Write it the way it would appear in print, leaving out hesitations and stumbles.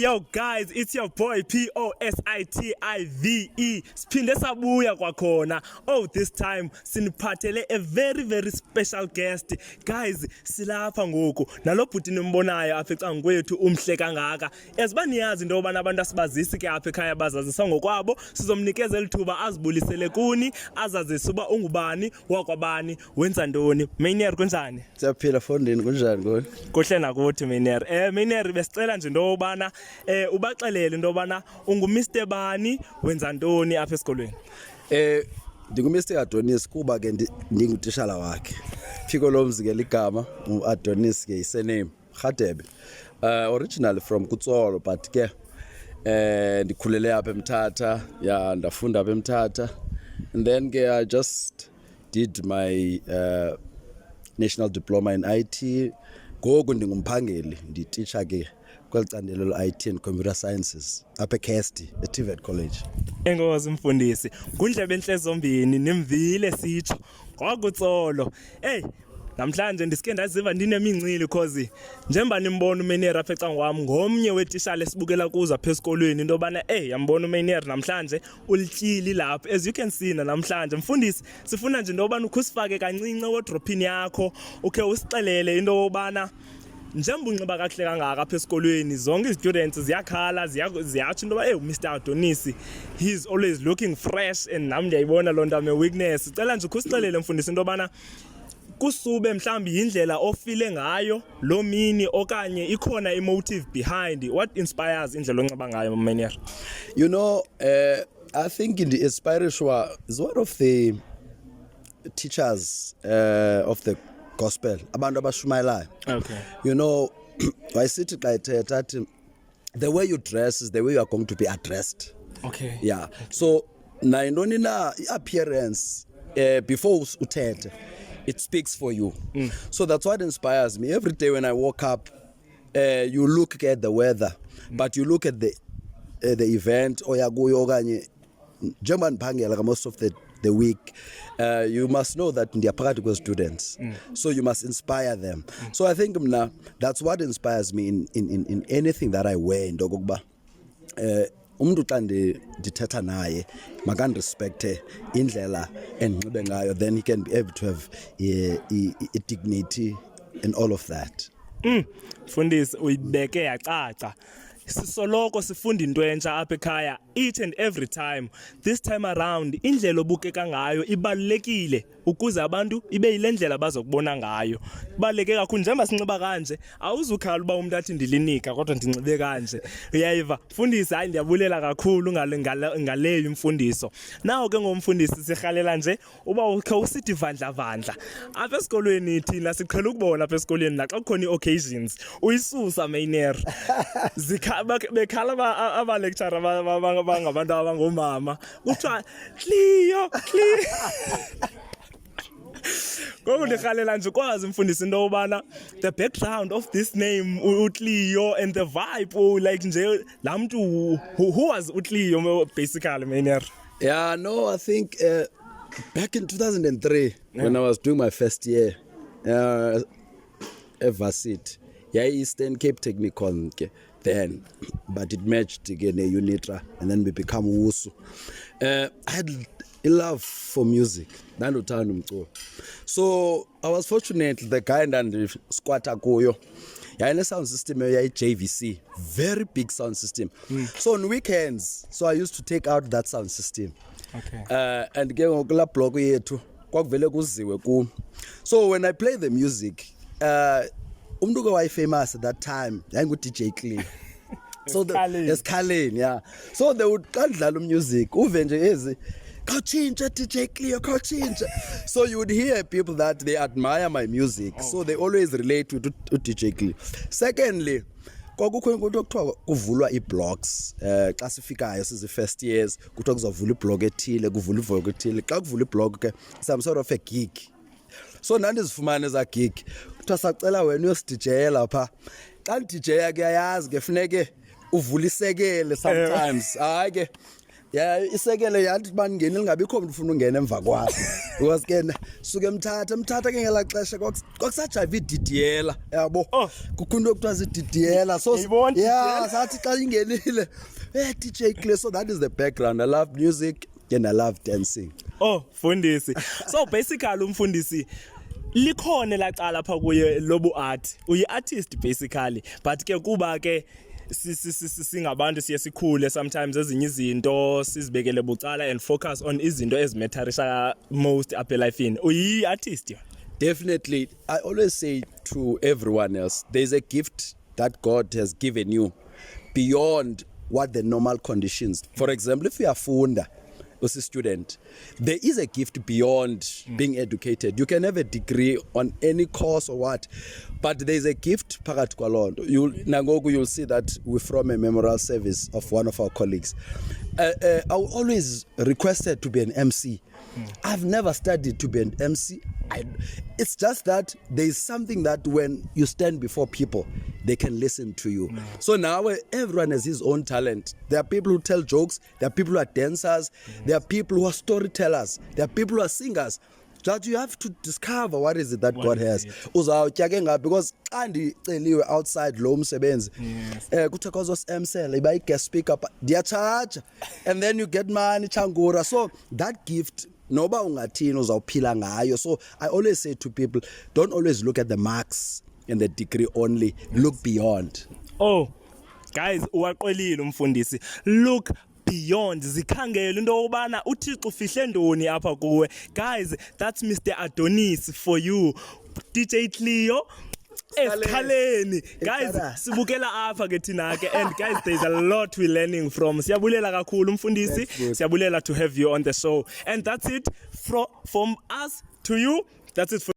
Yo guys, it's your boy Positive. Siphinde sabuya kwakhona. Oh, this time siniphathele a very special guest. Guys, silapha ngoku. Nalo bhuti nimbonayo apha ecangwe kwethu umhle kangaka. Yaziba niyazi into obana abantu asibazisi ke apha ekhaya bazazisa ngokwabo. Sizomnikeza lithuba azibulisele kuni, azazise uba ungubani, wakwabani, wenza ntoni. Mainer kunjani? Siyaphila fondini kunjani ngoni? Kuhle nakuthi Mainer. Mainer besicela nje into obana ubaxelele into obana ungu-Mr. Bani wenza ntoni apha esikolweni. Ndingu-Mr. Adonis kuba ke ndingutishala wakhe. Phiko lomzi ke ligama u-Adonis ke isename Radebe. Originally from Kutsolo but ke ndikhulele apha eMthatha, ndafunda apha eMthatha. And then ke I just did my national diploma in IT. Ngoku ndingumphangeli nditeacher ke kwelicandelo IT and Computer Sciences apha eKesti eTVET College. Enkosi mfundisi, kundlebe enhle zombini nimvile sitsho kwakutsolo. Namhlanje ndisike ndaziva ndinemincili because njengoba nimbona uMainer apha ecangwe kwami ngomnye wetishala esibukela kuzo apha esikolweni into obana yambona uMainer namhlanje ulityili lapha. As you can see namhlanje mfundisi sifuna nje into obana ukhusifake kancinci wardrobe yakho ukhe usixelele into obana njengoba unxiba kahle kangaka apha esikolweni zonke students ziyakhala ziyatsho into oba uMr. Adonis he's always looking fresh and nami ndiyayibona loo nto ame weakness. Cela nje ukhusixelele mfundisi into obana kusube mhlambi indlela ofile ngayo lo mini okanye ikhona emotive behind what inspires indlela onxiba ngayo Mainer. You know, I think in the Inspirishwa is one of the teachers of the gospel abantu abashumayelayo. Okay. You know, wayisithi xa ethetha athi the way you dress is the way you are going to be addressed. Okay. Yeah. Okay. So nayintoni na appearance before uthethe it speaks for you. So that's what inspires me. Every day when I woke up, you look at the weather, but you look at the event oyakuyo okanye njengoba ndiphangela most of the week, you must know that ndiyaphakathi kwe-students. So you must inspire them. So I think that's what inspires me in anything that I wear into okokuba umuntu xa ndithetha naye makandirespecte indlela endinxibe ngayo, then he can be able to have a dignity and all of that. Mfundisi uyibeke yacaca. Sisoloko sifunda into entsha apha ekhaya each and every time. This time around indlela obukeka ngayo ibalulekile ukuze abantu ibe yile ndlela bazokubona ngayo. Ibaluleke kakhulu njengoba sinxiba kanje awuzukhala uba umuntu athi ndilinika kodwa ndinxibe kanje. Uyayiva mfundisi, hayi ndiyabulela kakhulu ngaleyo imfundiso. Nawo ke ngomfundisi sirhalela nje uba ukhe usithi vandla apha esikolweni thina siqhela ukubona apha esikolweni naxa kukhona i-occasions uyisusa Mainer. Bekhala aba-lecturer bangabantu abangomama kuthiwa Cleo. Ngoku ndikhalela nje ukwazi mfundisi into obana the background of this name uCleo and the vibe like nje laa mntu who was uCleo basically Mainer. Yeah, no, I think back in 2003 when I was doing my first year at Varsity, Eastern Cape Technikon then, but it matched again UNITRA and then we become USU. I had a love for music. So I was fortunate the guy and squatter kuyo. In a sound system, JVC, very big sound system. So on weekends, so I used to take out that sound system. Okay. And get on the blog yethu kwakuvele kuziwe ku. So when I play the music, umntu was famous at that time, DJ Clean. So there's Kalin, yeah. So they would dlala music, uve nje ezi Khawutshintshe DJ Cleo, khawutshintshe. So you would hear people that they admire my music, so they always relate to DJ Cleo. Secondly, kwakukho into okuthiwa kuvulwa ii-blogs xa sifikayo sizi first years kuthiwa kuzavula iblog ethile, kuvula ivlog ethile. Xa kuvula iblog ke some sort of a gig. So ndandizifumane eza gig kuthiwa sacela wena uyosidijela pha. Xa ndidijela ke yayazi ke funeke uvulisekele sometimes. Hayi ke Yeah, isekele yathi baningene lingabikho umuntu ufuna ungena emva kwakho. Because ke suke emthatha ke ngela xesha kwakusajive iDidiela, yabo. Kukhona okuthiwa iDidiela. So yeah, sathi xa ingenile. DJ Clay, so that is the background. I love music and I love dancing. Mfundisi. So basically umfundisi likhona lacala pha kuye lobu art. Uyi-artist basically, but ke kuba ke singabantu siye sikhule sometimes ezinye izinto sizibekele bucala and focus on izinto ezimetarisha most apha elifini. Uyi-artist yo? Definitely. I always say to everyone else, there's a gift that God has given you beyond what the normal conditions. For example, if you are funda, as a student, there is a gift beyond being educated. You can have a degree on any course or what, but there is a gift phakathi kwalonto. You'll see that we're from a memorial service of one of our colleagues. I always requested to be an MC. I've never studied to be an MC. It's just that there is something that when you stand before people, they can listen to you. So now everyone has his own talent. There are people who tell jokes. There are people who are dancers. There are people who are storytellers. There are people who are singers. That you have to discover what is it that God has. Uzawutya ke ngapha because xa ndiceliwe outside lo msebenzi kuthiwa kuzos-emsela iba i-guest speaker ndiyacharge and then you get money changura. So that gift noba ungathini uzawuphila ngayo. So I always say to people, don't always look at the marks and the degree only, look beyond. Guys, uwaqolile umfundisi. Look beyond. Zikhangele into obana uThixo ufihle ndoni apha kuwe. Guys, that's Mr. Adonis for you. DJ Cleo Esikhaleni. Guys, sibukela apha ke thina ke, and guys, there's a lot we're learning from. Siyabulela kakhulu umfundisi. Siyabulela to have you on the show. And that's it from us to you. That's it for